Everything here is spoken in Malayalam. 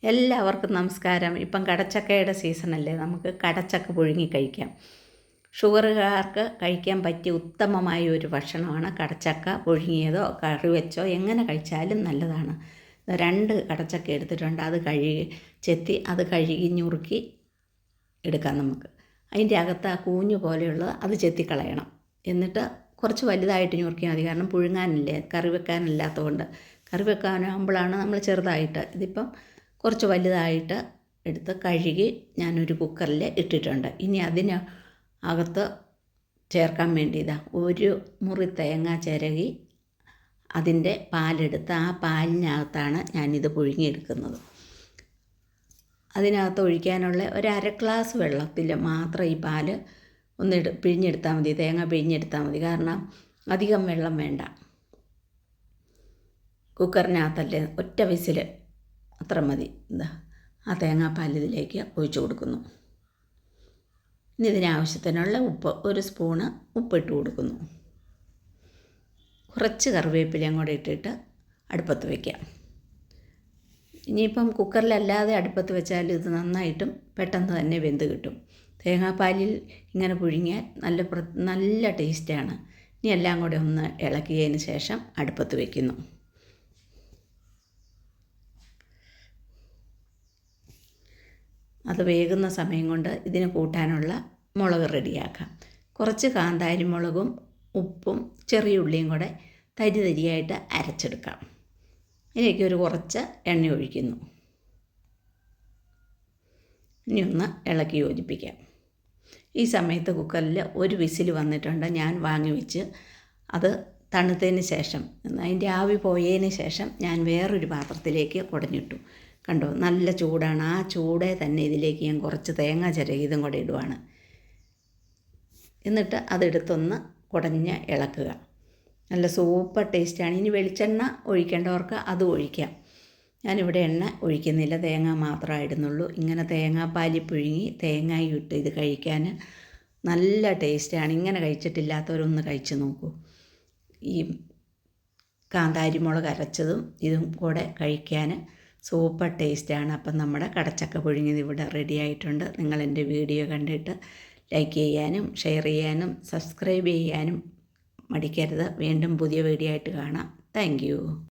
എല്ലാവർക്കും നമസ്കാരം. ഇപ്പം കടച്ചക്കയുടെ സീസണല്ലേ, നമുക്ക് കടച്ചക്ക പുഴുങ്ങി കഴിക്കാം. ഷുഗറുകാർക്ക് കഴിക്കാൻ പറ്റിയ ഉത്തമമായ ഒരു ഭക്ഷണമാണ് കടച്ചക്ക. പുഴുങ്ങിയതോ കറി വെച്ചോ എങ്ങനെ കഴിച്ചാലും നല്ലതാണ്. 2 കടച്ചക്ക എടുത്തിട്ടുണ്ട്. അത് ചെത്തി അത് കഴുകി ഞുറുക്കി എടുക്കാം നമുക്ക്. അതിൻ്റെ അകത്ത് ആ കൂഞ്ഞു പോലെയുള്ളത് അത് ചെത്തിക്കളയണം. എന്നിട്ട് കുറച്ച് വലുതായിട്ട് ഞുറുക്കിയാൽ മതി. കാരണം പുഴുങ്ങാനില്ലേ, കറി വെക്കാനില്ലാത്തതുകൊണ്ട്. കറി വെക്കാനാകുമ്പോഴാണ് നമ്മൾ ചെറുതായിട്ട്, ഇതിപ്പം കുറച്ച് വലുതായിട്ട് എടുത്ത് കഴുകി ഞാനൊരു കുക്കറിൽ ഇട്ടിട്ടുണ്ട്. ഇനി അതിന് അകത്ത് ചേർക്കാൻ വേണ്ടി ഒരു മുറി തേങ്ങ ചിരകി അതിൻ്റെ പാലെടുത്ത് ആ പാലിനകത്താണ് ഞാനിത് പുഴുങ്ങിയെടുക്കുന്നത്. അതിനകത്ത് ഒഴിക്കാനുള്ള ഒരു 1/2 ഗ്ലാസ് വെള്ളത്തിൽ മാത്രം ഈ പാല് ഒന്ന് പിഴിഞ്ഞെടുത്താൽ മതി. തേങ്ങ പിഴിഞ്ഞെടുത്താൽ മതി. കാരണം അധികം വെള്ളം വേണ്ട. കുക്കറിനകത്തല്ലേ, ഒറ്റ വിസിൽ അത്ര മതി. ആ തേങ്ങാപ്പാൽ ഇതിലേക്ക് ഒഴിച്ചു കൊടുക്കുന്നു. ഇനി ഇതിനാവശ്യത്തിനുള്ള ഉപ്പ്, 1 സ്പൂണ് ഉപ്പിട്ട് കൊടുക്കുന്നു. കുറച്ച് കറിവേപ്പിലയും കൂടെ ഇട്ടിട്ട് അടുപ്പത്ത് വയ്ക്കാം. ഇനിയിപ്പം കുക്കറിലല്ലാതെ അടുപ്പത്ത് വെച്ചാൽ ഇത് നന്നായിട്ടും പെട്ടെന്ന് തന്നെ വെന്ത് കിട്ടും. തേങ്ങാപ്പാലിൽ ഇങ്ങനെ പുഴുങ്ങിയാൽ നല്ല ടേസ്റ്റാണ്. ഇനി എല്ലാം കൂടെ ഒന്ന് ഇളക്കിയതിന് ശേഷം അടുപ്പത്ത് വയ്ക്കുന്നു. അത് വേകുന്ന സമയം കൊണ്ട് ഇതിന് കൂട്ടാനുള്ള മുളക് റെഡിയാക്കാം. കുറച്ച് കാന്താരി മുളകും ഉപ്പും ചെറിയ ഉള്ളിയും കൂടെ തരിയായിട്ട് അരച്ചെടുക്കാം. ഇതിലേക്ക് കുറച്ച് എണ്ണ ഒഴിക്കുന്നു. ഇനി ഒന്ന് ഇളക്കി യോജിപ്പിക്കാം. ഈ സമയത്ത് കുക്കറിൽ 1 വിസിൽ വന്നിട്ടുണ്ട്. ഞാൻ വാങ്ങി വെച്ച് അത് തണുത്തതിന് ശേഷം, അതിൻ്റെ ആവി പോയതിന് ശേഷം ഞാൻ വേറൊരു പാത്രത്തിലേക്ക് കുടഞ്ഞിട്ടു. കണ്ടോ, നല്ല ചൂടാണ്. ആ ചൂടെ തന്നെ ഇതിലേക്ക് ഞാൻ കുറച്ച് തേങ്ങ ചിരകിയതും കൂടെ ഇടുവാണ്. എന്നിട്ട് അതെടുത്തൊന്ന് കുടഞ്ഞ് ഇളക്കുക. നല്ല സൂപ്പർ ടേസ്റ്റാണ്. ഇനി വെളിച്ചെണ്ണ ഒഴിക്കേണ്ടവർക്ക് അത് ഒഴിക്കാം. ഞാനിവിടെ എണ്ണ ഒഴിക്കുന്നില്ല, തേങ്ങ മാത്രമേ ഇടുന്നുള്ളൂ. ഇങ്ങനെ തേങ്ങാപ്പാലിൽ പുഴുങ്ങി തേങ്ങയും ഇട്ട് ഇത് കഴിക്കാൻ നല്ല ടേസ്റ്റാണ്. ഇങ്ങനെ കഴിച്ചിട്ടില്ലാത്തവരൊന്ന് കഴിച്ച് നോക്കൂ. ഈ കാന്താരി മുളക് അരച്ചതും ഇതും കൂടെ കഴിക്കാൻ സൂപ്പർ ടേസ്റ്റാണ്. അപ്പം നമ്മുടെ കടച്ചക്ക പുഴുങ്ങിയത് ഇവിടെ റെഡി ആയിട്ടുണ്ട്. നിങ്ങൾ എൻ്റെ വീഡിയോ കണ്ടിട്ട് ലൈക്ക് ചെയ്യാനും ഷെയർ ചെയ്യാനും സബ്സ്ക്രൈബ് ചെയ്യാനും മടിക്കരുത്. വീണ്ടും പുതിയ വീഡിയോ ആയിട്ട് കാണാം. താങ്ക്